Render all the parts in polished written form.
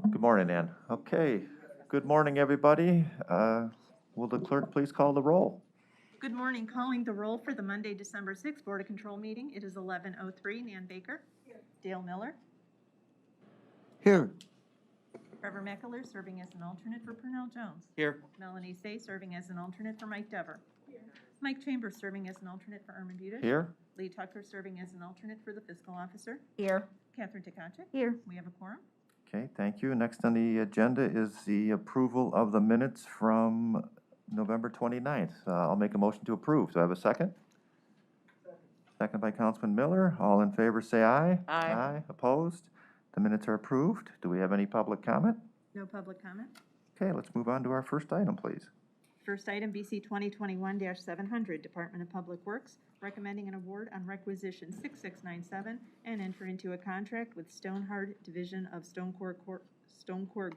Good morning, Ann. Okay, good morning, everybody. Will the clerk please call the roll? Good morning. Calling the roll for the Monday, December 6th Board of Control meeting. It is 11:03. Nan Baker. Here. Dale Miller. Here. Trevor Meckler serving as an alternate for Purnell Jones. Here. Melanie Say serving as an alternate for Mike Dever. Here. Mike Chambers serving as an alternate for Ermin Budish. Here. Lee Tucker serving as an alternate for the fiscal officer. Here. Catherine Tkachuk. Here. We have a quorum. Okay, thank you. Next on the agenda is the approval of the minutes from November 29th. I'll make a motion to approve. Do I have a second? Second by Councilman Miller. All in favor say aye. Aye. Aye. Opposed? The minutes are approved. Do we have any public comment? No public comment. Okay, let's move on to our first item, please. First item, BC 2021-700, Department of Public Works, recommending an award on requisition 6697 and enter into a contract with Stonehard Division of Stonecore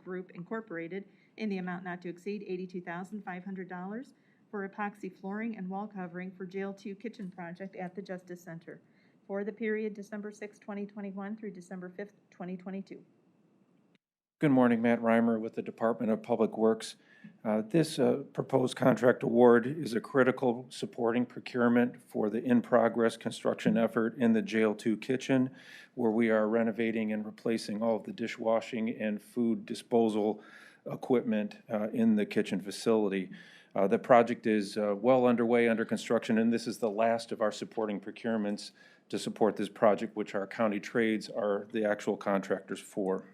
Group Incorporated in the amount not to exceed $82,500 for epoxy flooring and wall covering for Jail 2 kitchen project at the Justice Center for the period December 6, 2021 through December 5th, 2022. Good morning, Matt Reimer with the Department of Public Works. This proposed contract award is a critical supporting procurement for the in-progress construction effort in the Jail 2 kitchen, where we are renovating and replacing all of the dishwashing and food disposal equipment in the kitchen facility. The project is well underway, under construction, and this is the last of our supporting procurements to support this project, which our county trades are the actual contractors for.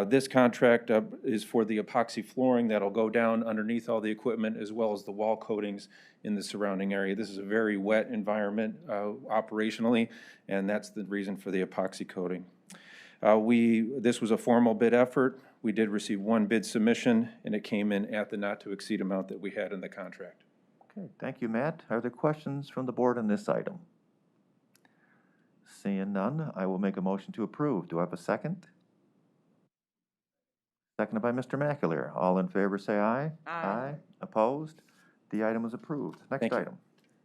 This contract is for the epoxy flooring that'll go down underneath all the equipment, as well as the wall coatings in the surrounding area. This is a very wet environment operationally, and that's the reason for the epoxy coating. This was a formal bid effort. We did receive one bid submission, and it came in at the not-to-exceed amount that we had in the contract. Okay, thank you, Matt. Are there questions from the board on this item? Seeing none, I will make a motion to approve. Do I have a second? Seconded by Mr. McAleer. All in favor say aye. Aye. Opposed? The item is approved. Next Thank you. item.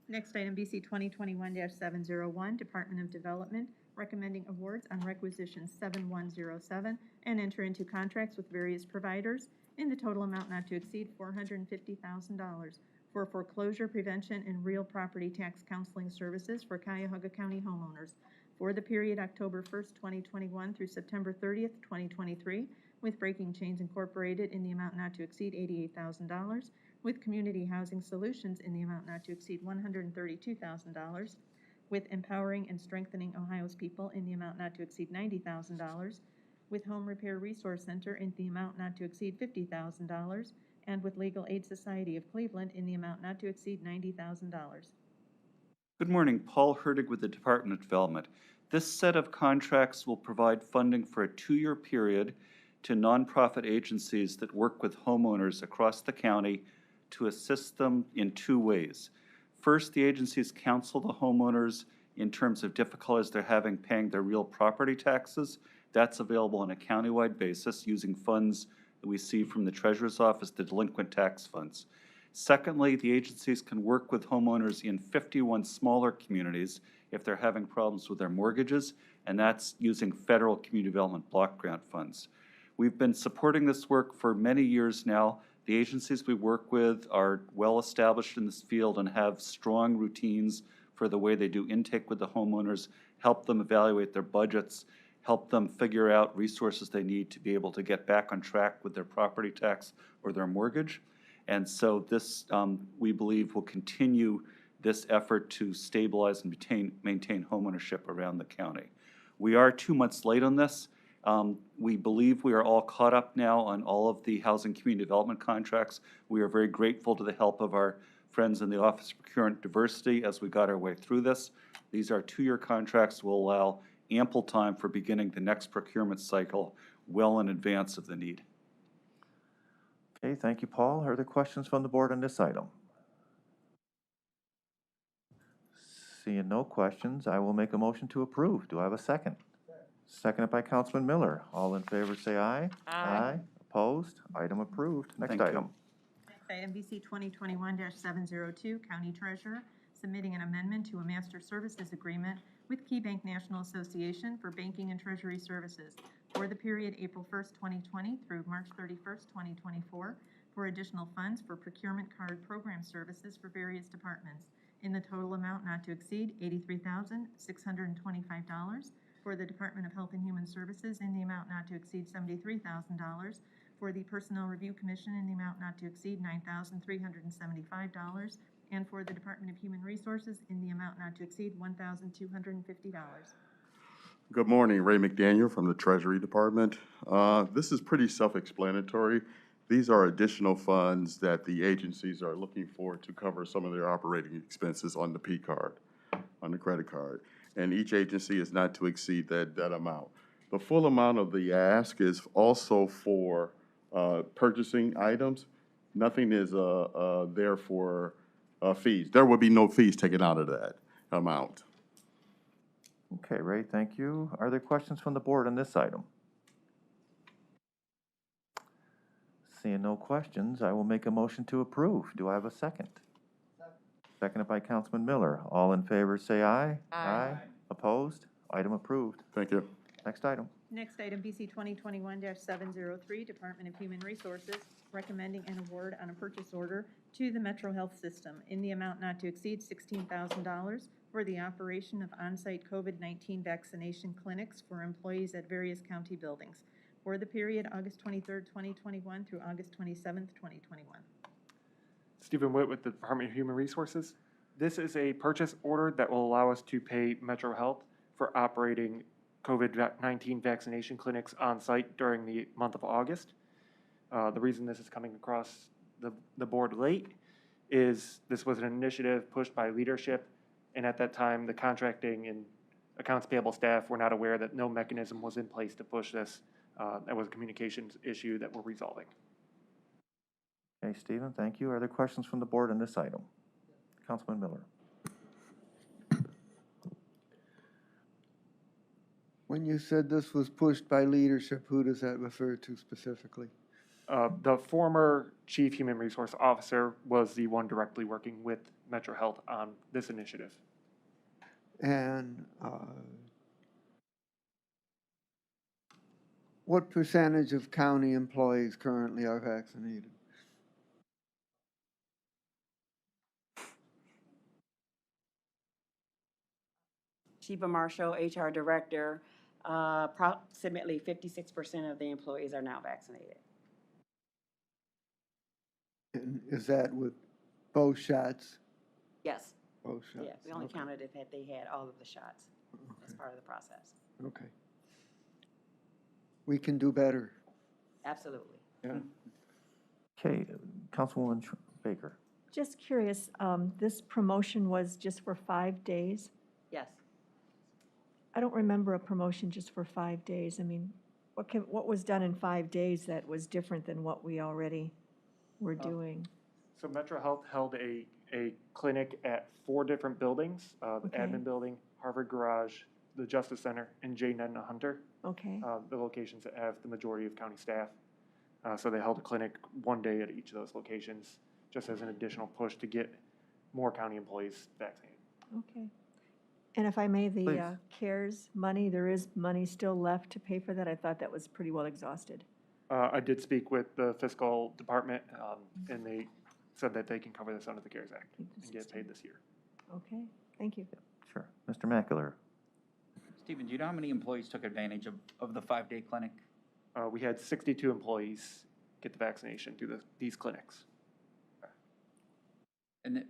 Next item, BC 2021-701, Department of Development, recommending awards on requisition 7107 and enter into contracts with various providers in the total amount not to exceed $450,000 for foreclosure prevention and real property tax counseling services for Cuyahoga County homeowners for the period October 1st, 2021 through September 30th, 2023, with Breaking Chains Incorporated in the amount not to exceed $88,000, with Community Housing Solutions in the amount not to exceed $132,000, with Empowering and Strengthening Ohio's People in the amount not to exceed $90,000, with Home Repair Resource Center in the amount not to exceed $50,000, and with Legal Aid Society of Cleveland in the amount not to exceed $90,000. Good morning, Paul Herdig with the Department of Development. This set of contracts will provide funding for a 2-year period to nonprofit agencies that work with homeowners across the county to assist them in 2 ways. First, the agencies counsel the homeowners in terms of difficulties they're having paying their real property taxes. That's available on a countywide basis using funds that we see from the Treasurer's Office, the delinquent tax funds. Secondly, the agencies can work with homeowners in 51 smaller communities if they're having problems with their mortgages, and that's using federal community development block grant funds. We've been supporting this work for many years now. The agencies we work with are well established in this field and have strong routines for the way they do intake with the homeowners, help them evaluate their budgets, help them figure out resources they need to be able to get back on track with their property tax or their mortgage. And so this, we believe, will continue this effort to stabilize and maintain homeownership around the county. We are 2 months late on this. We believe we are all caught up now on all of the housing community development contracts. We are very grateful to the help of our friends in the Office of Procurement Diversity as we got our way through this. These are 2-year contracts will allow ample time for beginning the next procurement cycle well in advance of the need. Okay, thank you, Paul. Are there questions from the board on this item? Seeing no questions, I will make a motion to approve. Do I have a second? Seconded by Councilman Miller. All in favor say aye. Aye. Opposed? Item approved. Next Thank you. item. Next item, BC 2021-702, County Treasurer, submitting an amendment to a master services agreement with KeyBank National Association for banking and treasury services for the period April 1st, 2020 through March 31st, 2024, for additional funds for procurement card program services for various departments in the total amount not to exceed $83,625, for the Department of Health and Human Services in the amount not to exceed $73,000, for the Personnel Review Commission in the amount not to exceed $9,375, and for the Department of Human Resources in the amount not to exceed $1,250. Good morning, Ray McDaniel from the Treasury Department. This is pretty self-explanatory. These are additional funds that the agencies are looking for to cover some of their operating expenses on the P card, on the credit card. And each agency is not to exceed that amount. The full amount of the ask is also for purchasing items. Nothing is there for fees. There will be no fees taken out of that amount. Okay, Ray, thank you. Are there questions from the board on this item? Seeing no questions, I will make a motion to approve. Do I have a second? Seconded by Councilman Miller. All in favor, say aye. Aye. Opposed? Item approved. Thank you. Next item. Next item, BC 2021-703, Department of Human Resources, recommending an award on a purchase order to the Metro Health System in the amount not to exceed $16,000 for the operation of on-site COVID-19 vaccination clinics for employees at various county buildings for the period August 23rd, 2021 through August 27th, 2021. Stephen Witt with the Department of Human Resources. This is a purchase order that will allow us to pay Metro Health for operating COVID-19 vaccination clinics on site during the month of August. The reason this is coming across the board late is this was an initiative pushed by leadership, and at that time the contracting and accounts payable staff were not aware that no mechanism was in place to push this. That was a communications issue that we're resolving. Okay, Stephen, thank you. Are there questions from the board on this item? Councilman Miller. When you said this was pushed by leadership, who does that refer to specifically? The former Chief Human Resource Officer was the one directly working with Metro Health on this initiative. And what percentage of county employees currently are vaccinated? Sheba Marshall, HR Director, approximately 56% of the employees are now vaccinated. And is that with both shots? Yes, Both shots? yeah, we only Okay. counted if they had all of the shots as Okay. part of the process. Okay. We can do better. Absolutely. Yeah. Okay, Councilwoman Baker. Just curious, this promotion was just for 5 days? Yes. I don't remember a promotion just for 5 days. I mean, what was done in 5 days that was different than what we already were doing? So Metro Health held a clinic at 4 different buildings, the Okay. admin building, Harvard Garage, the Justice Center, and J. Nedna Hunter, Okay, the locations that have the majority of county staff. So they held a clinic 1 day at each of those locations, just as an additional push to get more county employees vaccinated. okay. And if I may, Please. the CARES money, there is money still left to pay for that? I thought that was pretty well exhausted. I did speak with the Fiscal Department, and they said that they can cover this under the CARES Act and get paid this year. Okay, thank you. Sure. Mr. Macular. Stephen, do you know how many employees took advantage of the 5-day clinic? We had 62 employees get the vaccination through these clinics. And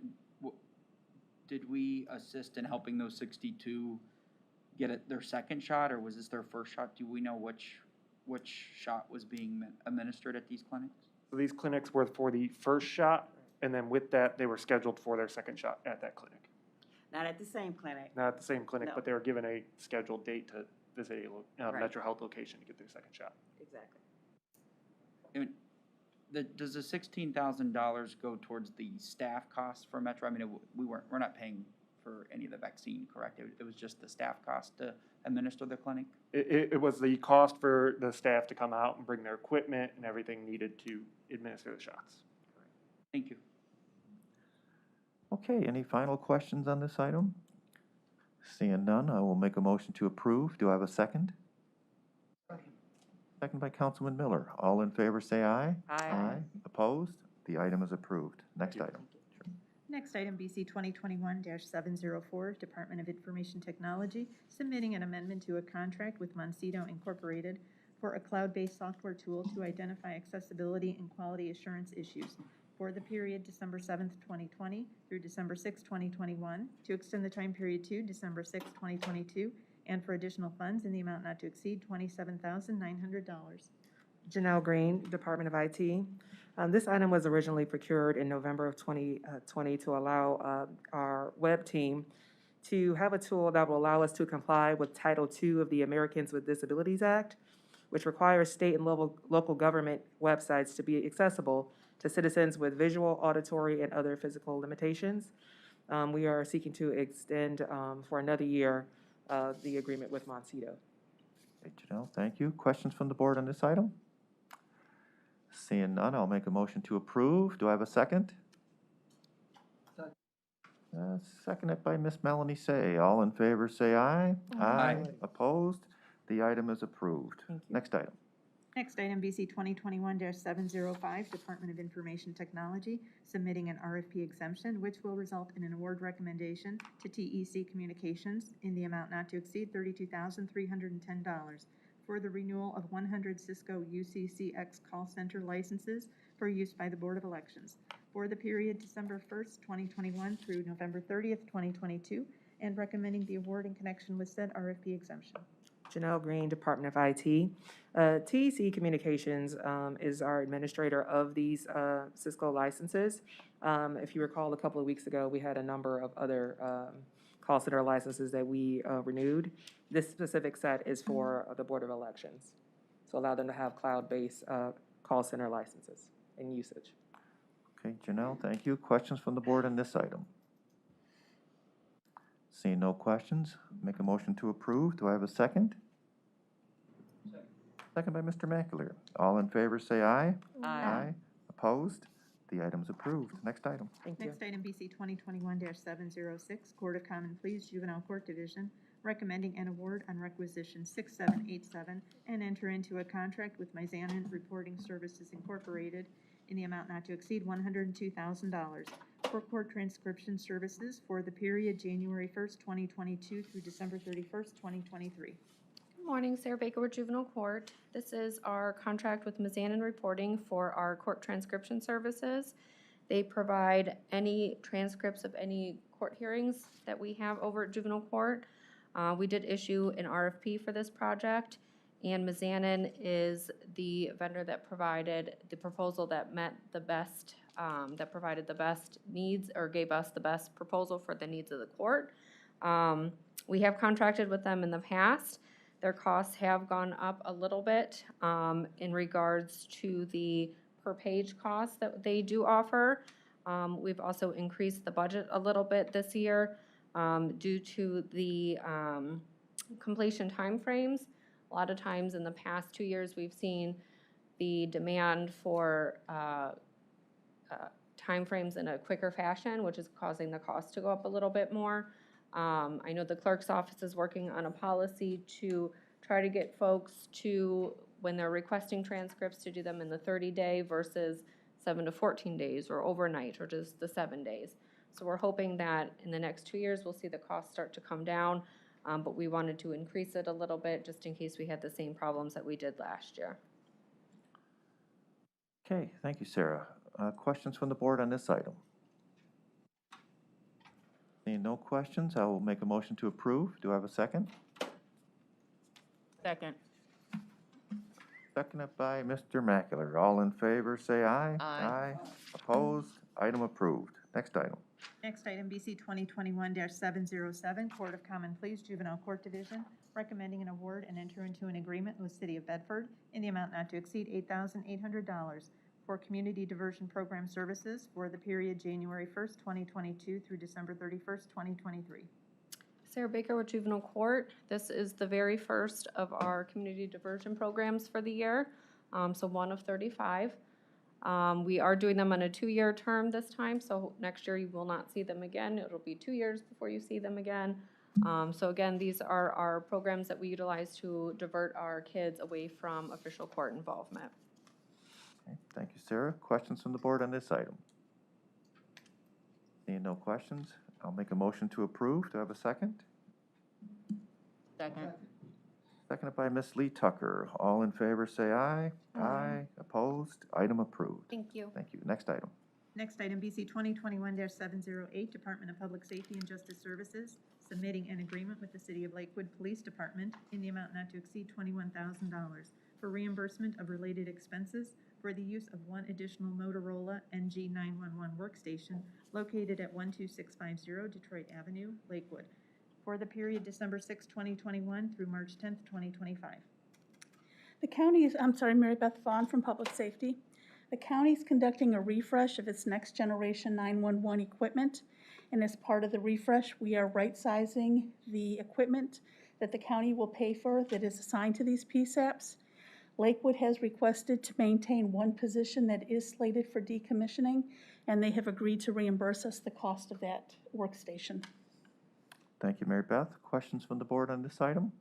did we assist in helping those 62 get their second shot, or was this their first shot? Do we know which shot was being administered at these clinics? So these clinics were for the first shot, and then with that, they were scheduled for their second shot at that clinic. Not at the same clinic. Not at the same clinic, No. but they were given a scheduled date to visit a Right. Metro Health location to get their second shot. Exactly. And does the $16,000 go towards the staff costs for Metro? I mean, we're not paying for any of the vaccine, correct? It was just the staff cost to administer the clinic? It was the cost for the staff to come out and bring their equipment and everything needed to administer the shots. Thank you. Okay, any final questions on this item? Seeing none, I will make a motion to approve. Do I have a second? Second by Councilman Miller. All in favor, say aye. Aye. Opposed? The item is approved. Next item. Next item, BC 2021-704, Department of Information Technology, submitting an amendment to a contract with Moncito Incorporated for a cloud-based software tool to identify accessibility and quality assurance issues for the period December 7th, 2020 through December 6th, 2021, to extend the time period to December 6th, 2022, and for additional funds in the amount not to exceed $27,900. Janelle Green, Department of IT. This item was originally procured in November of 2020 to allow our web team to have a tool that will allow us to comply with Title II of the Americans with Disabilities Act, which requires state and local government websites to be accessible to citizens with visual, auditory, and other physical limitations. We are seeking to extend for another year the agreement with Moncito. Okay, Janelle, thank you. Questions from the board on this item? Seeing none, I'll make a motion to approve. Do I have a second? Seconded by Miss Melanie Say. All in favor, say aye. Aye. Opposed? The item is approved. Thank you. Next item. Next item, BC 2021-705, Department of Information Technology, submitting an RFP exemption, which will result in an award recommendation to TEC Communications in the amount not to exceed $32,310 for the renewal of 100 Cisco UCCX call center licenses for use by the Board of Elections for the period December 1st, 2021 through November 30th, 2022, and recommending the award in connection with said RFP exemption. Janelle Green, Department of IT. TEC Communications is our administrator of these Cisco licenses. If you recall, a couple of weeks ago, we had a number of other call center licenses that we renewed. This specific set is for the Board of Elections, to allow them to have cloud-based call center licenses and usage. Okay, Janelle, thank you. Questions from the board on this item? Seeing no questions, make a motion to approve. Do I have a second? Second by Mr. Macular. All in favor, say aye. Aye. Opposed? The item's approved. Next item. Thank you. Next item, BC 2021-706, Court of Common Pleas Juvenile Court Division, recommending an award on requisition 6787 and enter into a contract with Mizanin Reporting Services Incorporated in the amount not to exceed $102,000 for court transcription services for the period January 1st, 2022 through December 31st, 2023. Good morning, Sarah Baker with Juvenile Court. This is our contract with Mizanin Reporting for our court transcription services. They provide any transcripts of any court hearings that we have over at Juvenile Court. We did issue an RFP for this project, and Mizanin is the vendor that provided the proposal that met the best, that provided the best needs, or gave us the best proposal for the needs of the court. We have contracted with them in the past. Their costs have gone up a little bit in regards to the per-page costs that they do offer. We've also increased the budget a little bit this year due to the completion timeframes. A lot of times in the past 2 years, we've seen the demand for timeframes in a quicker fashion, which is causing the cost to go up a little bit more. I know the clerk's office is working on a policy to try to get folks to, when they're requesting transcripts, to do them in the 30-day versus 7 to 14 days, or overnight, or just the 7 days. So we're hoping that in the next 2 years, we'll see the costs start to come down, but we wanted to increase it a little bit just in case we had the same problems that we did last year. Okay, thank you, Sarah. Questions from the board on this item? Seeing no questions, I will make a motion to approve. Do I have a second? Second. Seconded by Mr. Macular. All in favor, say aye. Aye. Opposed? Item approved. Next item. Next item, BC 2021-707, Court of Common Pleas Juvenile Court Division, recommending an award and enter into an agreement with City of Bedford in the amount not to exceed $8,800 for community diversion program services for the period January 1st, 2022 through December 31st, 2023. Sarah Baker with Juvenile Court. This is the very first of our community diversion programs for the year, so one of 35. We are doing them on a 2-year term this time, so next year you will not see them again. It'll be 2 years before you see them again. So again, these are our programs that we utilize to divert our kids away from official court involvement. Okay, thank you, Sarah. Questions from the board on this item? Seeing no questions, I'll make a motion to approve. Do I have a second? Second. Seconded by Ms. Lee Tucker. All in favor, say aye. Aye. Opposed? Item approved. Thank you. Thank you. Next item. Next item, BC 2021-708, Department of Public Safety and Justice Services, submitting an agreement with the City of Lakewood Police Department in the amount not to exceed $21,000 for reimbursement of related expenses for the use of one additional Motorola NG 911 workstation located at 12650 Detroit Avenue, Lakewood, for the period December 6, 2021 through March 10, 2025. The county is, I'm sorry, Mary Beth Vaughn from Public Safety. The county is conducting a refresh of its next generation 911 equipment. And as part of the refresh, we are right-sizing the equipment that the county will pay for that is assigned to these PSAPs. Lakewood has requested to maintain one position that is slated for decommissioning, and they have agreed to reimburse us the cost of that workstation. Thank you, Mary Beth. Questions from the board on this item?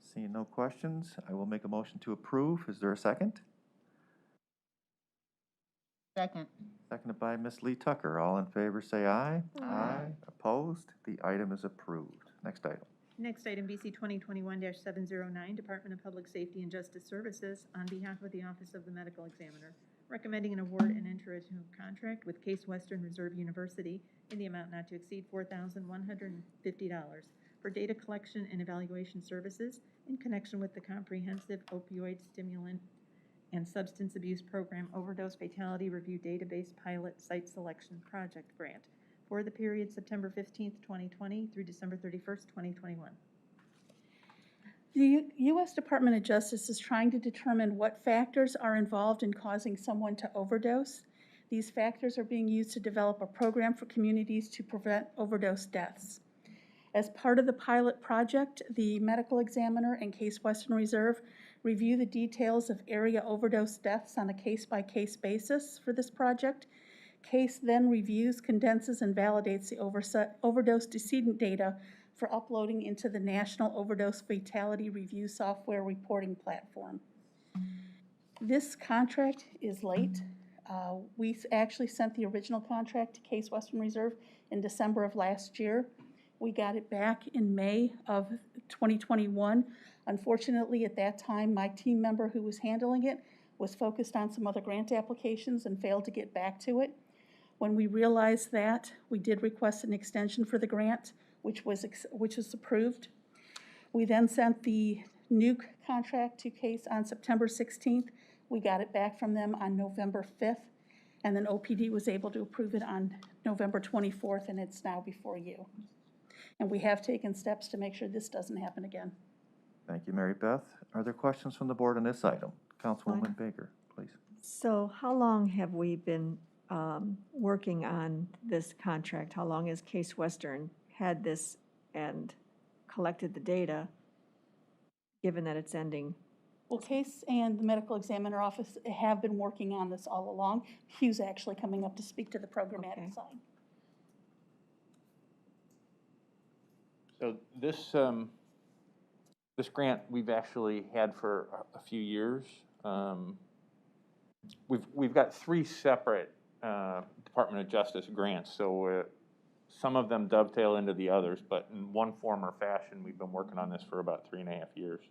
Seeing no questions, I will make a motion to approve. Is there a second? Second. Seconded by Ms. Lee Tucker. All in favor, say aye. Aye. Opposed? The item is approved. Next item. Next item, BC 2021-709, Department of Public Safety and Justice Services, on behalf of the Office of the Medical Examiner, recommending an award and enter into a contract with Case Western Reserve University in the amount not to exceed $4,150 for data collection and evaluation services in connection with the Comprehensive Opioid Stimulant and Substance Abuse Program Overdose Fatality Review Database Pilot Site Selection Project Grant for the period September 15th, 2020 through December 31st, 2021. The U.S. Department of Justice is trying to determine what factors are involved in causing someone to overdose. These factors are being used to develop a program for communities to prevent overdose deaths. As part of the pilot project, the medical examiner and Case Western Reserve review the details of area overdose deaths on a case-by-case basis for this project. Case then reviews, condenses, and validates the overdose decedent data for uploading into the National Overdose Fatality Review Software Reporting Platform. This contract is late. We actually sent the original contract to Case Western Reserve in December of last year. We got it back in May of 2021. Unfortunately, at that time, my team member who was handling it was focused on some other grant applications and failed to get back to it. When we realized that, we did request an extension for the grant, which was approved. We then sent the new contract to Case on September 16th. We got it back from them on November 5th, and then OPD was able to approve it on November 24th, and it's now before you. And we have taken steps to make sure this doesn't happen again. Thank you, Mary Beth. Are there questions from the board on this item? Councilwoman Baker, please. So how long have we been working on this contract? How long has Case Western had this and collected the data, given that it's ending? Well, Case and the medical examiner office have been working on this all along. Hugh's actually coming up to speak to the programmatic side. So this grant we've actually had for a few years. We've got three separate Department of Justice grants, so some of them dovetail into the others, but in one form or fashion, we've been working on this for about 3.5 years.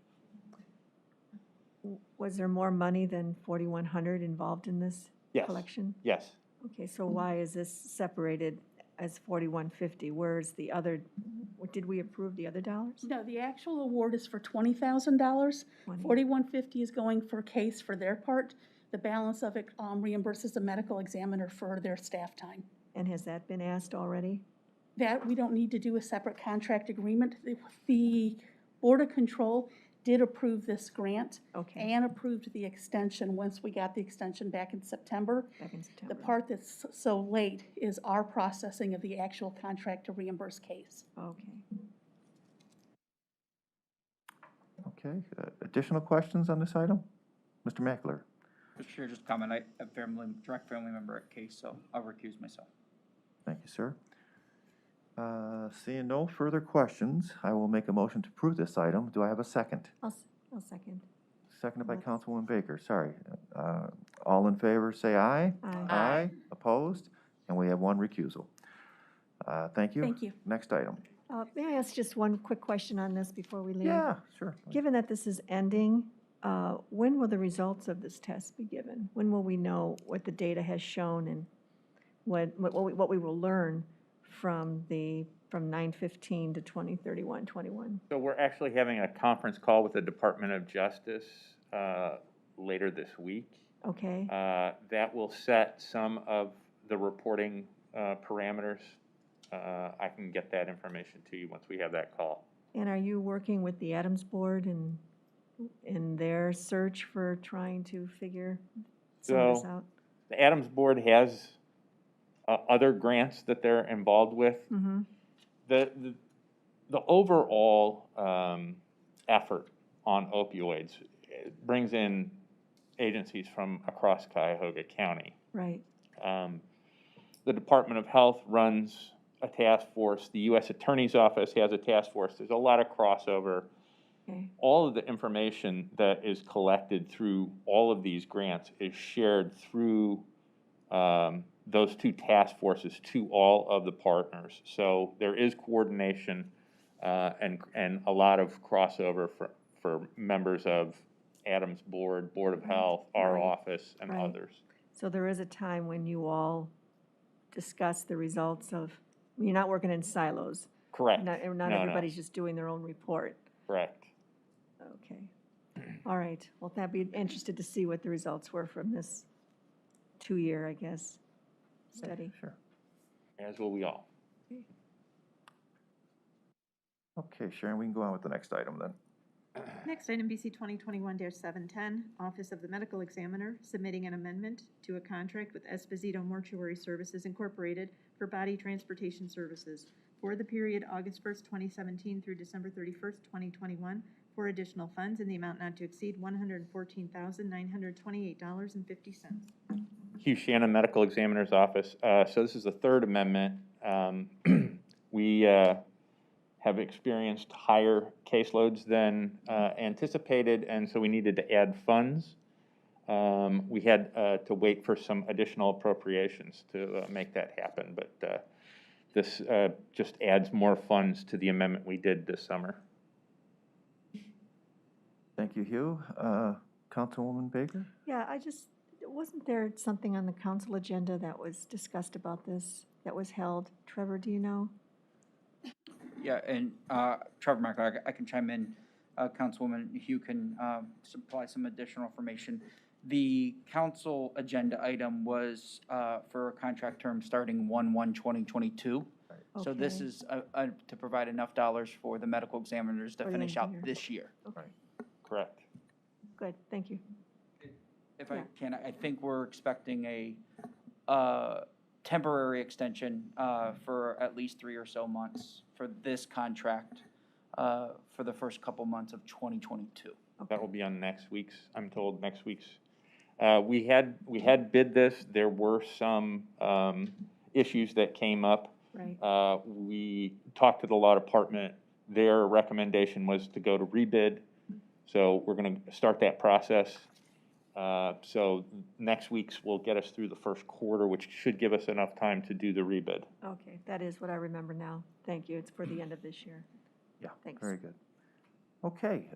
Was there more money than 4,100 involved in this Yes. collection? Yes. Okay, so why is this separated as 4,150? Where's the other, did we approve the other dollars? No, the actual award is for $20,000. 20. 4,150 is going for Case for their part. The balance of it reimburses the medical examiner for their staff time. And has that been asked already? That, we don't need to do a separate contract agreement. The Board of Control did approve this grant and approved the extension once we got the extension back in September. Back in September. The part that's so late is our processing of the actual contract to reimburse Case. Okay. Okay, additional questions on this item? Mr. Mackler? Mr. Chair, just a comment. I have a direct family member at Case, so I'll recuse myself. Thank you, sir. Seeing no further questions, I will make a motion to approve this item. Do I have a second? I'll second. Seconded by Yes. Councilwoman Baker, sorry. All in favor, say aye. Aye. Aye. Opposed? And we have one recusal. Thank you. Thank you. Next item. May I ask just one quick question on this before we leave? Yeah, sure. Given that this is ending, when will the results of this test be given? When will we know what the data has shown and what we will learn from 9/15 to 20/31/21? So we're actually having a conference call with the Department of Justice later this week. Okay, That will set some of the reporting parameters. I can get that information to you once we have that call. and are you working with the Adams Board in their search for trying to figure some of this So- out? The Adams Board has other grants that they're involved with. Mm-hmm, The overall effort on opioids brings in agencies from across Cuyahoga County. right, The Department of Health runs a task force. The U.S. Attorney's Office has a task force. There's a lot of crossover. okay, All of the information that is collected through all of these grants is shared through those two task forces to all of the partners. So there is coordination and a lot of crossover for members of Adams Board, Board of Health, our Right. office, and Right. others. so there is a time when you all discuss the results of, you're not working in silos? Correct. Not No, no. everybody's just doing their own report? Correct. Okay. All right. Well, I'd be interested to see what the results were from this 2-year, I guess, study. Sure. As will we all. Okay, Sharon, we can go on with the next item then. Next item, BC 2021-710, Office of the Medical Examiner, submitting an amendment to a contract with Esposito Mortuary Services Incorporated for body transportation services for the period August 1st, 2017 through December 31st, 2021, for additional funds in the amount not to exceed $114,928.50. Hugh Shannon, Medical Examiner's Office. So this is the third amendment. We have experienced higher caseloads than anticipated, and so we needed to add funds. We had to wait for some additional appropriations to make that happen, but this just adds more funds to the amendment we did this summer. Thank you, Hugh. Councilwoman Baker? Yeah, wasn't there something on the council agenda that was discussed about this, that was held? Trevor, do you know? Yeah, and Trevor Michael, I can chime in. Councilwoman Hugh can supply some additional information. The council agenda item was for a contract term starting 1/1/2022. So this Okay. is to provide enough dollars for the medical examiners to For the finish out engineer. this year. Correct. Good, thank you. If I Yeah. can, I think we're expecting a temporary extension for at least 3 or so months for this contract for the first couple months of 2022. That will be on next week's, I'm told, next week's. We had bid this. There were some issues that came up. Right, We talked to the law department. Their recommendation was to go to rebid. So we're going to start that process. So next week's will get us through the first quarter, which should give us enough time to do the rebid. okay, that is what I remember now. Thank you, it's for the end of this year. Yeah, Thanks. very good. Okay,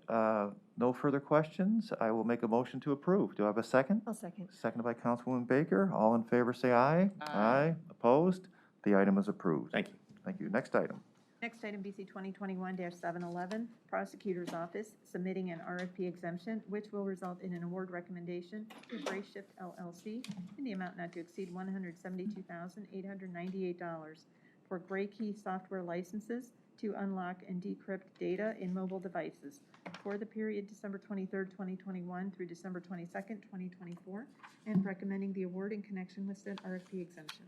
no further questions. I will make a motion to approve. Do I have a second? I'll second. Seconded by Councilwoman Baker. All in favor, say aye. Aye. Opposed? The item is approved. Thank you. Thank you. Next item. Next item, BC 2021-711, Prosecutor's Office submitting an RFP exemption, which will result in an award recommendation to Gray Shift LLC in the amount not to exceed $172,898 for Gray Key software licenses to unlock and decrypt data in mobile devices for the period December 23rd, 2021 through December 22nd, 2024, and recommending the award in connection with said RFP exemption.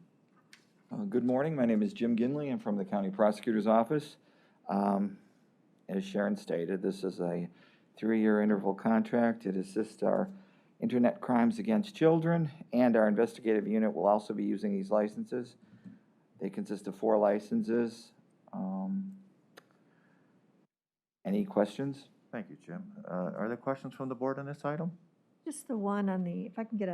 Good morning. My name is Jim Ginley. I'm from the County Prosecutor's Office. As Sharon stated, this is a 3-year interval contract. It assists our internet crimes against children, and our investigative unit will also be using these licenses. They consist of 4 licenses. Any questions? Thank you, Jim. Are there questions from the board on this item? Just the one on the, if I can get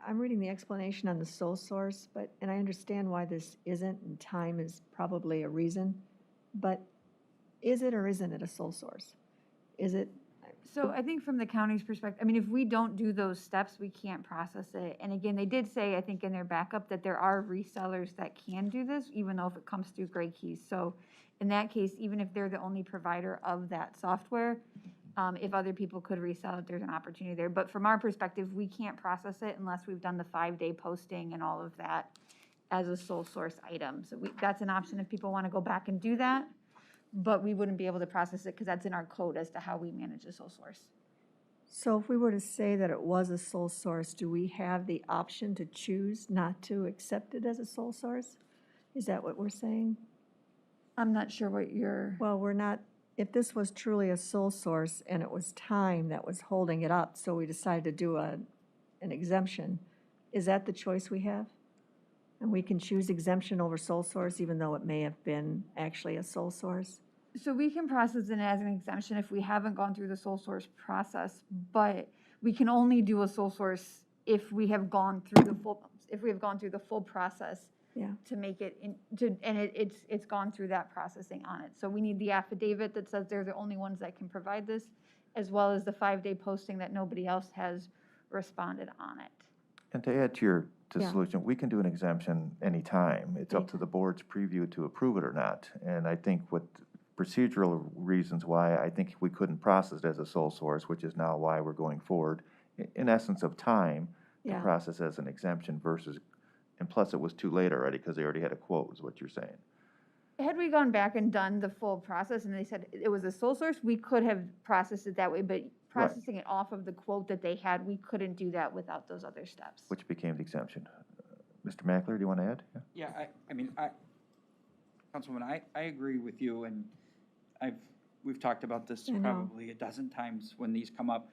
I'm reading the explanation on the sole source, and I understand why this isn't, and time is probably a reason, but is it or isn't it a sole source? Is it, So I think from the county's perspective, I mean, if we don't do those steps, we can't process it. And again, they did say, I think in their backup, that there are resellers that can do this, even though if it comes through Gray Keys. So in that case, even if they're the only provider of that software, if other people could resell it, there's an opportunity there. But from our perspective, we can't process it unless we've done the 5-day posting and all of that as a sole source item. So that's an option if people want to go back and do that. But we wouldn't be able to process it because that's in our code as to how we manage the sole source. so if we were to say that it was a sole source, do we have the option to choose not to accept it as a sole source? Is that what we're saying? I'm not sure what you're... Well, we're not, if this was truly a sole source and it was time that was holding it up, so we decided to do an exemption, is that the choice we have? And we can choose exemption over sole source even though it may have been actually a sole source? So we can process it as an exemption if we haven't gone through the sole source process, but we can only do a sole source if we have gone through the full process. Yeah. To make it it's gone through that processing on it. So we need the affidavit that says they're the only ones that can provide this, as well as the 5-day posting that nobody else has responded on it. And to add to your Yeah. solution, we can do an exemption anytime. It's up to the board's preview to approve it or not. And I think what procedural reasons why I think we couldn't process it as a sole source, which is now why we're going forward, in essence of time, to Yeah. process as an exemption versus, and plus it was too late already because they already had a quote, is what you're saying. Had we gone back and done the full process and they said it was a sole source, we could have processed it that way, but processing it off of the quote that they had, we couldn't do that without those other steps. Which became the exemption. Mr. Mackler, do you want to add? Yeah, Councilwoman, I agree with you, and we've talked about this I know. probably a dozen times when these come up.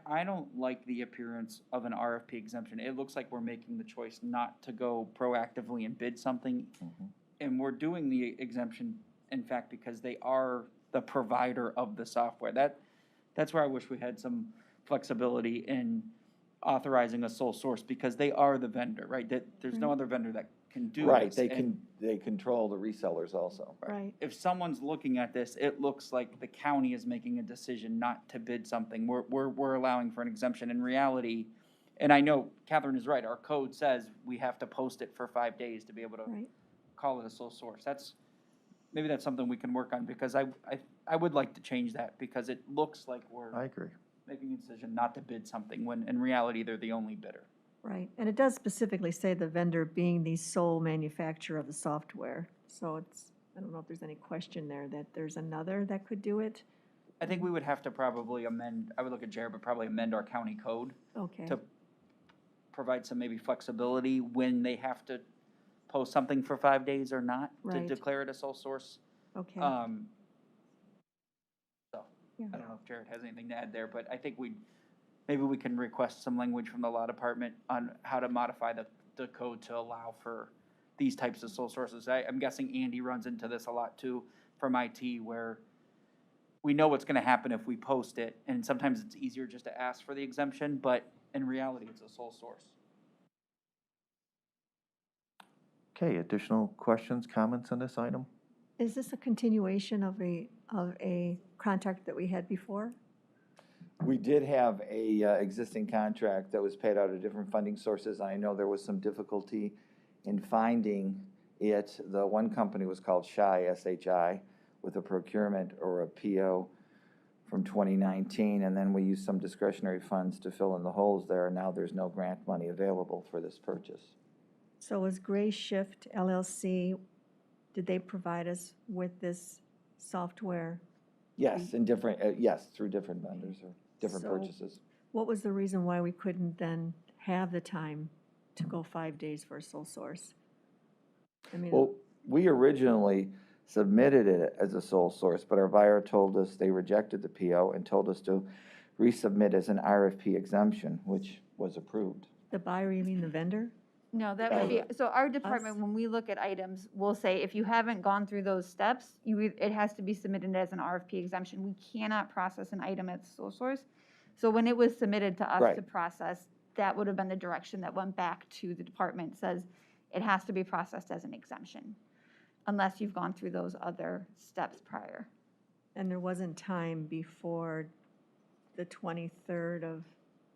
I don't like the appearance of an RFP exemption. It looks like we're making the choice not to go proactively and bid something. Mhm. And we're doing the exemption, in fact, because they are the provider of the software. That's where I wish we had some flexibility in authorizing a sole source, because they are the vendor, right? That there's no other vendor that can do Right, this. they control the resellers also. Right. If someone's looking at this, it looks like the county is making a decision not to bid something. We're allowing for an exemption. In reality, and I know Catherine is right, our code says we have to post it for 5 days to be able to Right. call it a sole source. Maybe that's something we can work on, because I would like to change that, because it looks like we're I agree. making a decision not to bid something when in reality they're the only bidder. Right, and it does specifically say the vendor being the sole manufacturer of the software. So I don't know if there's any question there that there's another that could do it. I think we would have to probably I would look at Jared, but probably amend our county code Okay, to provide some maybe flexibility when they have to post something for 5 days or not, to Right. declare it a sole source. okay. So, Yeah. I don't know if Jared has anything to add there, but I think maybe we can request some language from the law department on how to modify the code to allow for these types of sole sources. I'm guessing Andy runs into this a lot too from IT, where we know what's gonna happen if we post it, and sometimes it's easier just to ask for the exemption, but in reality, it's a sole source. Okay, additional questions, comments on this item? Is this a continuation of a contract that we had before? We did have a existing contract that was paid out of different funding sources. I know there was some difficulty in finding it. The one company was called SHI, S-H-I, with a procurement or a PO from 2019, and then we used some discretionary funds to fill in the holes there. Now there's no grant money available for this purchase. So was Gray Shift LLC, did they provide us with this software? Yes, in different, yes, through different vendors or different So- purchases. What was the reason why we couldn't then have the time to go 5 days for a sole source? I mean, Well, we originally submitted it as a sole source, but our buyer told us they rejected the PO and told us to resubmit as an RFP exemption, which was approved. the buyer, you mean the vendor? No, that would be, so our department, when we look at items, we'll say, if you haven't gone through those steps, it has to be submitted as an RFP exemption. We cannot process an item at sole source. So when it was submitted to us Right. to process, that would have been the direction that went back to the department, says it has to be processed as an exemption, unless you've gone through those other steps prior. And there wasn't time before the 23rd of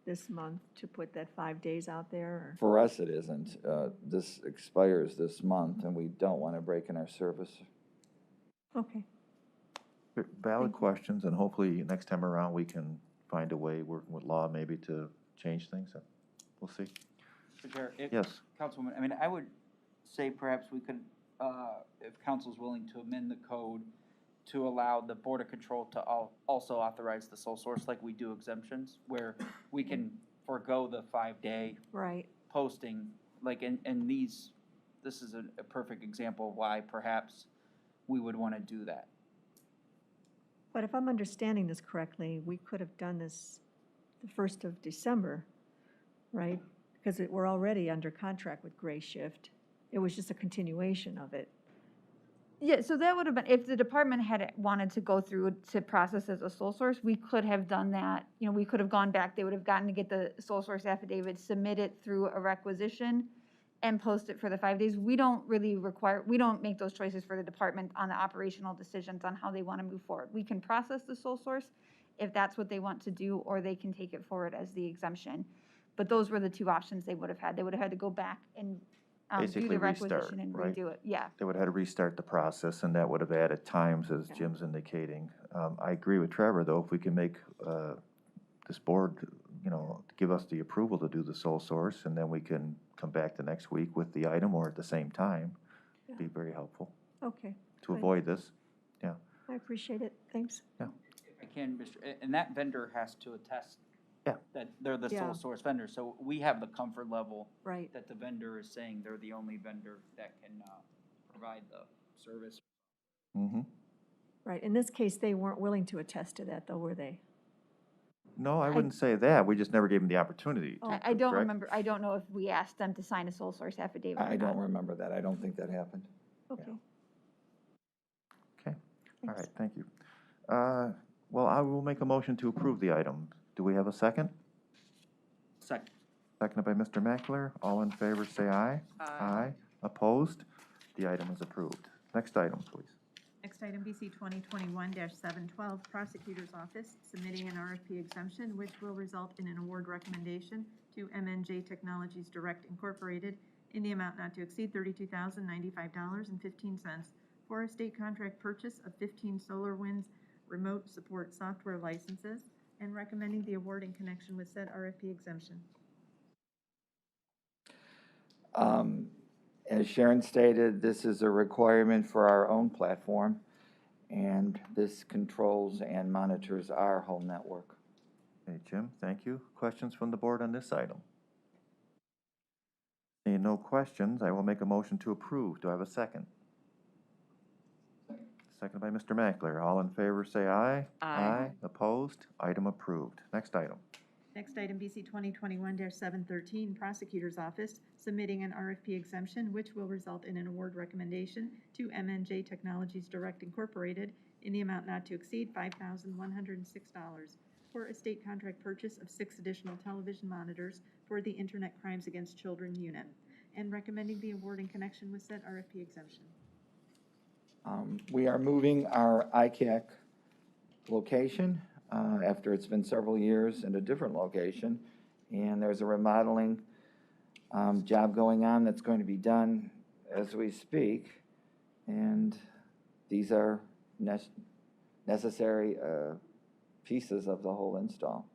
this month to put that 5 days out there? Or? For us, it isn't. This expires this month, and we don't want to break in our service. Okay. Valid questions, and hopefully next time around we can find a way, working with law maybe, to change things. We'll see. Mr. Chair, Yes. Councilwoman, I mean, I would say perhaps we could, if council's willing to amend the code to allow the Board of Control to also authorize the sole source like we do exemptions, where we can forego the 5-day Right. posting, like, and this is a perfect example of why perhaps we would want to do that. But if I'm understanding this correctly, we could have done this the 1st of December, right? Because we're already under contract with Gray Shift. It was just a continuation of it. Yeah, so that would have been, if the department had wanted to go through to process as a sole source, we could have done that. You know, we could have gone back, they would have gotten to get the sole source affidavit, submit it through a requisition, and post it for the 5 days. We don't really we don't make those choices for the department on the operational decisions on how they want to move forward. We can process the sole source if that's what they want to do, or they can take it forward as the exemption. But those were the two options they would have had. They would have had to go back and do Basically the restart, requisition and right? redo it. Yeah. They would have had to restart the process, and that would have added times, as Jim's indicating. I agree with Trevor, though, if we can make this board, give us the approval to do the sole source, and then we can come back the next week with the item or at the same time, be very helpful Okay. to good. avoid this. Yeah. I appreciate it. Thanks. If I can, and that vendor has to attest that they're the Yeah. sole source vendor, so we have the comfort level Right. that the vendor is saying they're the only vendor that can provide the service. Mm-hmm. Right. In this case, they weren't willing to attest to that, though, were they? No, I wouldn't say that. We just never gave them the opportunity. I don't correct? remember, I don't know if we asked them to sign a sole source affidavit or I don't not. remember that. I don't think that happened. Okay. Okay. All right, thank you. Well, I will make a motion to approve the item. Do we have a second? Second. Seconded by Mr. Meckler. All in favor, say aye. Aye. Opposed? The item is approved. Next item, please. Next item, BC 2021-712, Prosecutor's Office, submitting an RFP exemption, which will result in an award recommendation to MNJ Technologies Direct Incorporated in the amount not to exceed $32,095.15 for a state contract purchase of 15 SolarWinds remote support software licenses, and recommending the award in connection with said RFP exemption. As Sharon stated, this is a requirement for our own platform, and this controls and monitors our whole network. Okay, Jim, thank you. Questions from the board on this item? Seeing no questions, I will make a motion to approve. Do I have a second? Seconded by Mr. Meckler. All in favor, say aye. Aye. Opposed? Item approved. Next item. Next item, BC 2021-713, Prosecutor's Office, submitting an RFP exemption, which will result in an award recommendation to MNJ Technologies Direct Incorporated in the amount not to exceed $5,106 for a state contract purchase of 6 additional television monitors for the Internet Crimes Against Children unit, and recommending the award in connection with said RFP exemption. We are moving our ICAC location after it's been several years in a different location, and there's a remodeling job going on that's going to be done as we speak, and these are necessary pieces of the whole install.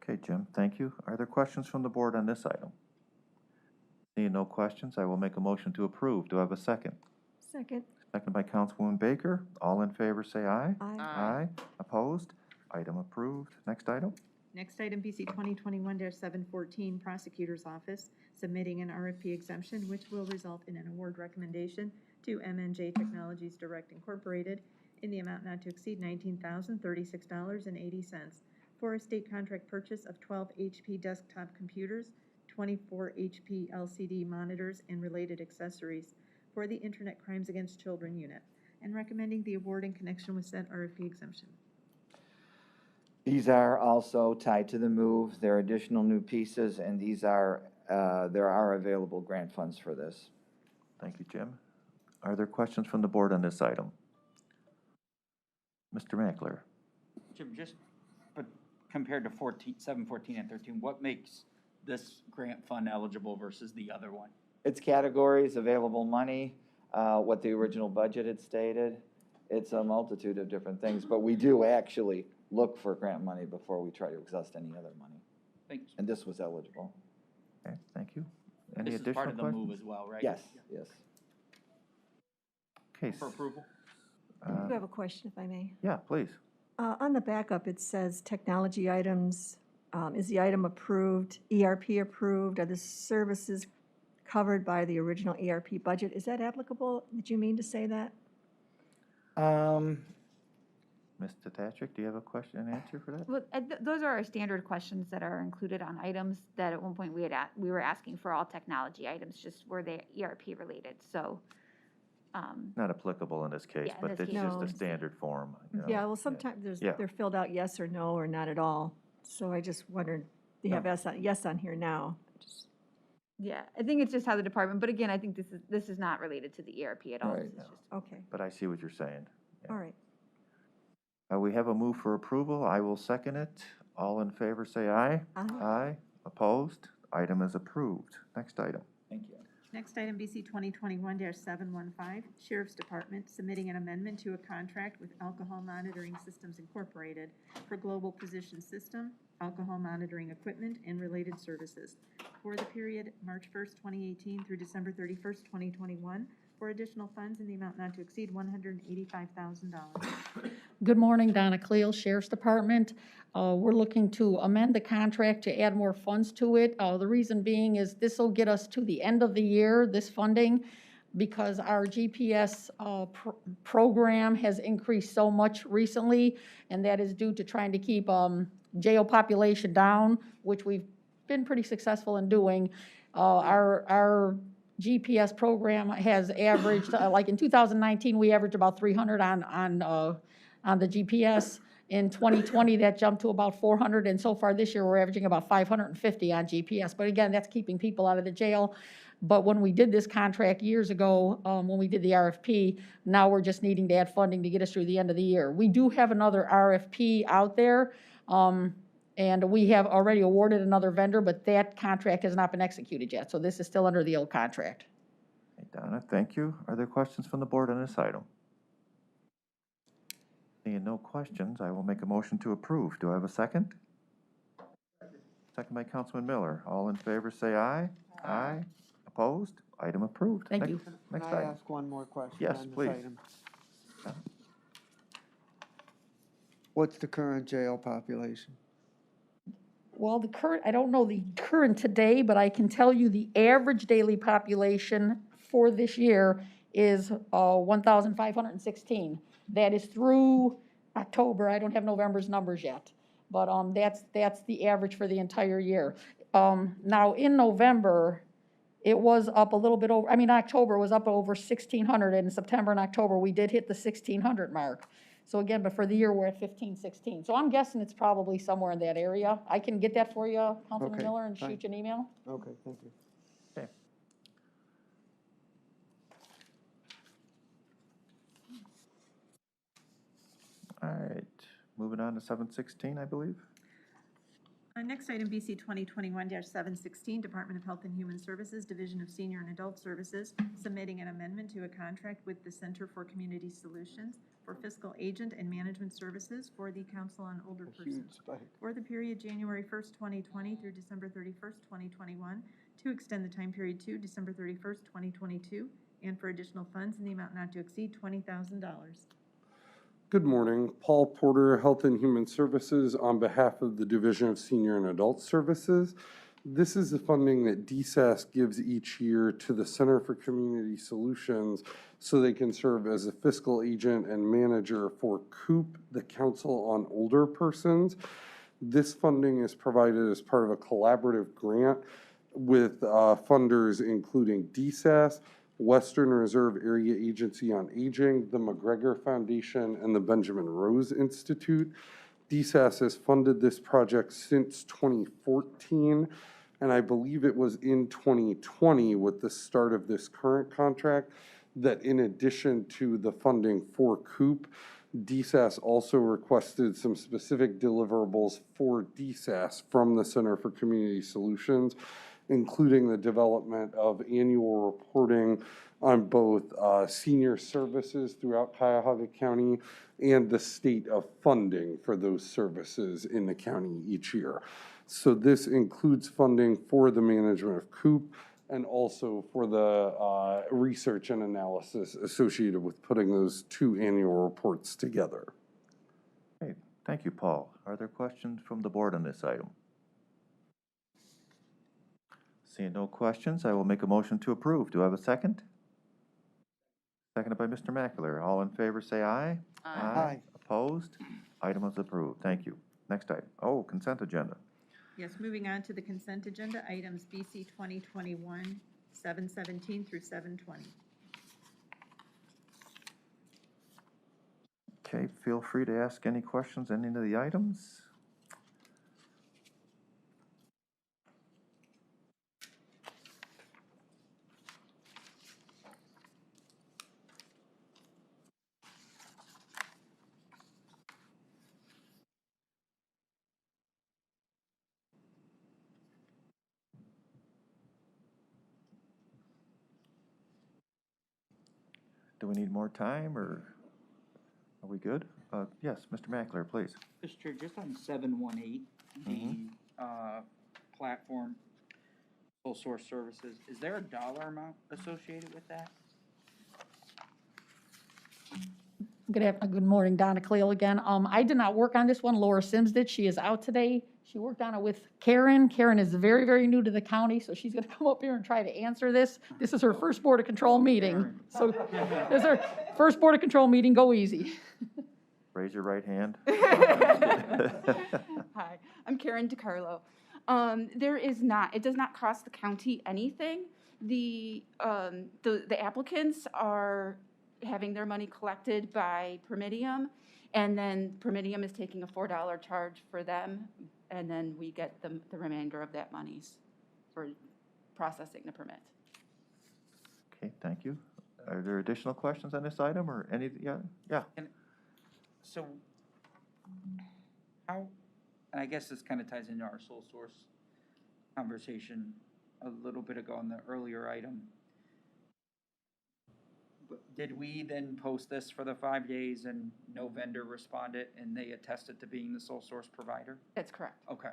Okay, Jim, thank you. Are there questions from the board on this item? Seeing no questions, I will make a motion to approve. Do I have a second? Second. Seconded by Councilwoman Baker. All in favor, say aye. Aye. Aye. Opposed? Item approved. Next item. Next item, BC 2021-714, Prosecutor's Office, submitting an RFP exemption, which will result in an award recommendation to MNJ Technologies Direct Incorporated in the amount not to exceed $19,036.80 for a state contract purchase of 12 HP desktop computers, 24 HP LCD monitors and related accessories for the Internet Crimes Against Children Unit, and recommending the award in connection with said RFP exemption. These are also tied to the move. There are additional new pieces, and these are, there are available grant funds for this. Thank you, Jim. Are there questions from the board on this item? Mr. Mackler? Jim, just, but compared to 7, 14, and 13, what makes this grant fund eligible versus the other one? It's categories, available money, what the original budget had stated. It's a multitude of different things, but we do actually look for grant money before we try to exhaust any other money. Thanks. And this was eligible. Okay, thank you. Any This is additional part of the questions? move as well, right? Yes, yes. Okay. For approval? I do have a question, if I may. Yeah, please. On the backup, it says technology items. Is the item approved, ERP approved? Are the services covered by the original ERP budget? Is that applicable? Did you mean to say that? Mr. Patrick, do you have a question and answer for that? Well, those are our standard questions that are included on items that at one point we were asking for all technology items, just were they ERP related, so. Not applicable in this case, Yeah, in but this it's case. just No. a standard form. you know. Yeah, well, sometimes Yeah. they're filled out yes or no, or not at all. So I just wondered, you have yes on here now. Yeah, I think it's just how the department, but again, I think this is not related to the ERP at all. Right. This is just- Okay, But I see what you're saying. all right. We have a move for approval. I will second it. All in favor, say aye. Aye. Aye. Opposed? Item is approved. Next item. Thank you. Next item, BC 2021-715, Sheriff's Department submitting an amendment to a contract with Alcohol Monitoring Systems Incorporated for Global Position System, alcohol monitoring equipment, and related services for the period March 1st, 2018 through December 31st, 2021, for additional funds in the amount not to exceed $185,000. Good morning, Donna Cleo, Sheriff's Department. We're looking to amend the contract to add more funds to it. The reason being is this will get us to the end of the year, this funding, because our GPS program has increased so much recently, and that is due to trying to keep jail population down, which we've been pretty successful in doing. Our GPS program has averaged, like in 2019, we averaged about 300 on the GPS. In 2020, that jumped to about 400, and so far this year, we're averaging about 550 on GPS. But again, that's keeping people out of the jail. But when we did this contract years ago, when we did the RFP, now we're just needing to add funding to get us through the end of the year. We do have another RFP out there, and we have already awarded another vendor, but that contract has not been executed yet. So this is still under the old contract. Hey, Donna, thank you. Are there questions from the board on this item? Seeing no questions, I will make a motion to approve. Do I have a second? Second by Councilman Miller. All in favor, say aye. Aye. Opposed? Item approved. Thank you. Next Can I item. ask one more question Yes, on this please. item? What's the current jail population? Well, the current, I don't know the current today, but I can tell you the average daily population for this year is 1,516. That is through October. I don't have November's numbers yet, but that's the average for the entire year. Now, in November, it was up a little bit over, I mean, October was up over 1,600, and in September and October, we did hit the 1,600 mark. So again, but for the year, we're at 1,516. So I'm guessing it's probably somewhere in that area. I can get that for you, Councilman Okay, Miller, and fine. shoot you an email. Okay, thank you. Okay. All right, moving on to 716, I believe. Next item, BC 2021-716, Department of Health and Human Services, Division of Senior and Adult Services, submitting an amendment to a contract with the Center for Community Solutions for fiscal agent and management services for the Council on Older Persons for the period January 1st, 2020 through December 31st, 2021, to extend the time period to December 31st, 2022, and for additional funds in the amount not to exceed $20,000. Good morning. Paul Porter, Health and Human Services, on behalf of the Division of Senior and Adult Services. This is the funding that DSAS gives each year to the Center for Community Solutions so they can serve as a fiscal agent and manager for COOP, the Council on Older Persons. This funding is provided as part of a collaborative grant with funders including DSAS, Western Reserve Area Agency on Aging, the McGregor Foundation, and the Benjamin Rose Institute. DSAS has funded this project since 2014, and I believe it was in 2020 with the start of this current contract that in addition to the funding for COOP, DSAS also requested some specific deliverables for DSAS from the Center for Community Solutions, including the development of annual reporting on both senior services throughout Cuyahoga County and the state of funding for those services in the county each year. So this includes funding for the management of COOP and also for the research and analysis associated with putting those two annual reports together. Great. Thank you, Paul. Are there questions from the board on this item? Seeing no questions, I will make a motion to approve. Do I have a second? Seconded by Mr. Mackler. All in favor say aye. Aye. Opposed? Item is approved. Thank you. Next item. Oh, consent agenda. Yes, moving on to the consent agenda, items BC 2021, 717 through 720. Okay, feel free to ask any questions on any of the items. Do we need more time, or are we good? Yes, Mr. Mackler, please. Mr. Chair, just on 718, the platform sole source services, is there a dollar amount associated with that? Good morning, Donna Cleel again. I did not work on this one. Laura Sims did. She is out today. She worked on it with Karen. Karen is very, very new to the county, so she's going to come up here and try to answer this. This is her first Board of Control meeting. So this is her first Board of Control meeting. Go easy. Raise your right hand. Hi, I'm Karen DiCarlo. It does not cost the county anything. The applicants are having their money collected by Permidium, and then Permidium is taking a $4 charge for them, and then we get the remainder of that monies for processing the permit. Okay, thank you. Are there additional questions on this item, or any? Yeah. So how, and I guess this kind of ties into our sole source conversation a little bit ago on the earlier item. Did we then post this for the 5 days and no vendor responded and they attested to being the sole source provider? That's correct. Okay.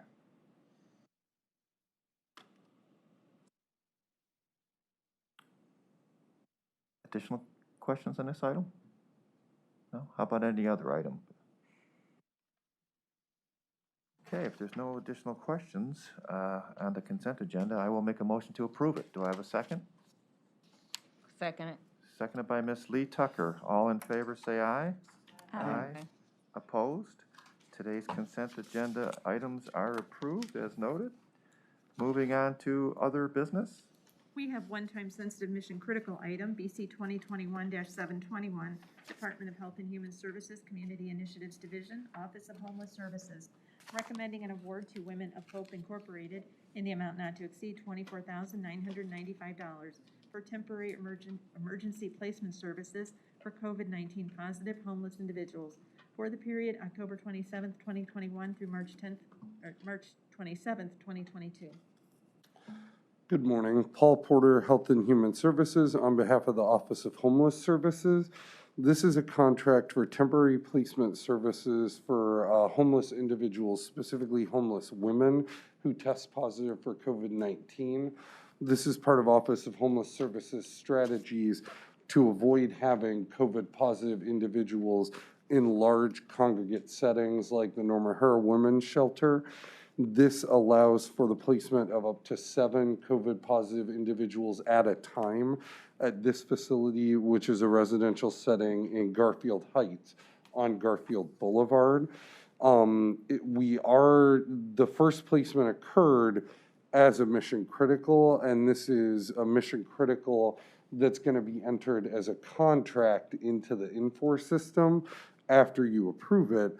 Additional questions on this item? No? How about any other item? Okay, if there's no additional questions on the consent agenda, I will make a motion to approve it. Do I have a second? Second it. Seconded by Ms. Lee Tucker. All in favor say aye. Aye. Opposed? Today's consent agenda items are approved as noted. Moving on to other business. We have one-time sensitive mission critical item, BC 2021-721, Department of Health and Human Services, Community Initiatives Division, Office of Homeless Services, recommending an award to Women of Hope Incorporated in the amount not to exceed $24,995 for temporary emergency placement services for COVID-19 positive homeless individuals for the period October 27th, 2021 through March 27th, 2022. Good morning. Paul Porter, Health and Human Services, on behalf of the Office of Homeless Services. This is a contract for temporary placement services for homeless individuals, specifically homeless women who test positive for COVID-19. This is part of Office of Homeless Services strategies to avoid having COVID-positive individuals in large congregate settings like the Norma Herr Women's Shelter. This allows for the placement of up to 7 COVID-positive individuals at a time at this facility, which is a residential setting in Garfield Heights on Garfield Boulevard. The first placement occurred as a mission critical, and this is a mission critical that's going to be entered as a contract into the Infor system after you approve it.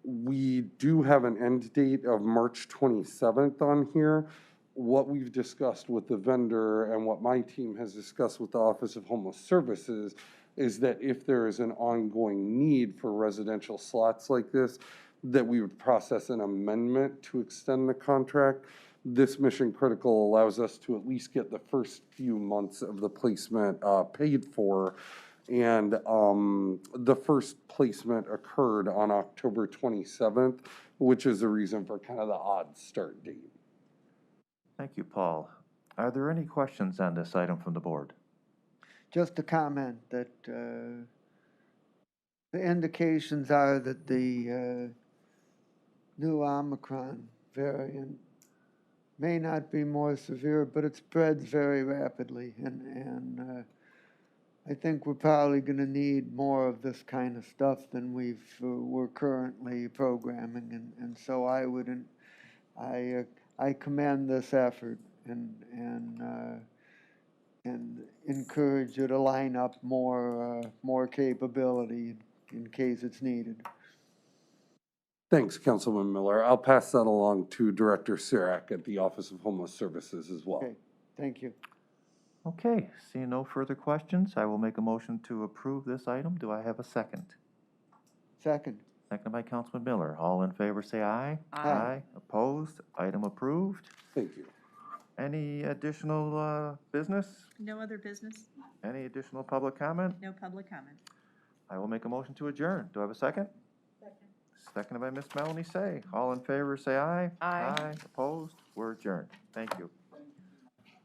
We do have an end date of March 27th on here. What we've discussed with the vendor and what my team has discussed with the Office of Homeless Services is that if there is an ongoing need for residential slots like this, that we would process an amendment to extend the contract. This mission critical allows us to at least get the first few months of the placement paid for. And the first placement occurred on October 27th, which is the reason for kind of the odd start date. Thank you, Paul. Are there any questions on this item from the board? Just a comment that the indications are that the new Omicron variant may not be more severe, but it spreads very rapidly. And I think we're probably going to need more of this kind of stuff than we're currently programming. And so I commend this effort and encourage you to line up more capability in case it's needed. Thanks, Councilman Miller. I'll pass that along to Director Sirak at the Office of Homeless Services as well. Okay, thank you. Okay, seeing no further questions, I will make a motion to approve this item. Do I have a second? Second. Seconded by Councilman Miller. All in favor, say aye. Aye. Opposed? Item approved. Thank you. Any additional business? No other business? Any additional public comment? No public comment. I will make a motion to adjourn. Do I have a second? Seconded by Ms. Melanie Say. All in favor, say aye. Aye. Opposed? We're adjourned. Thank you.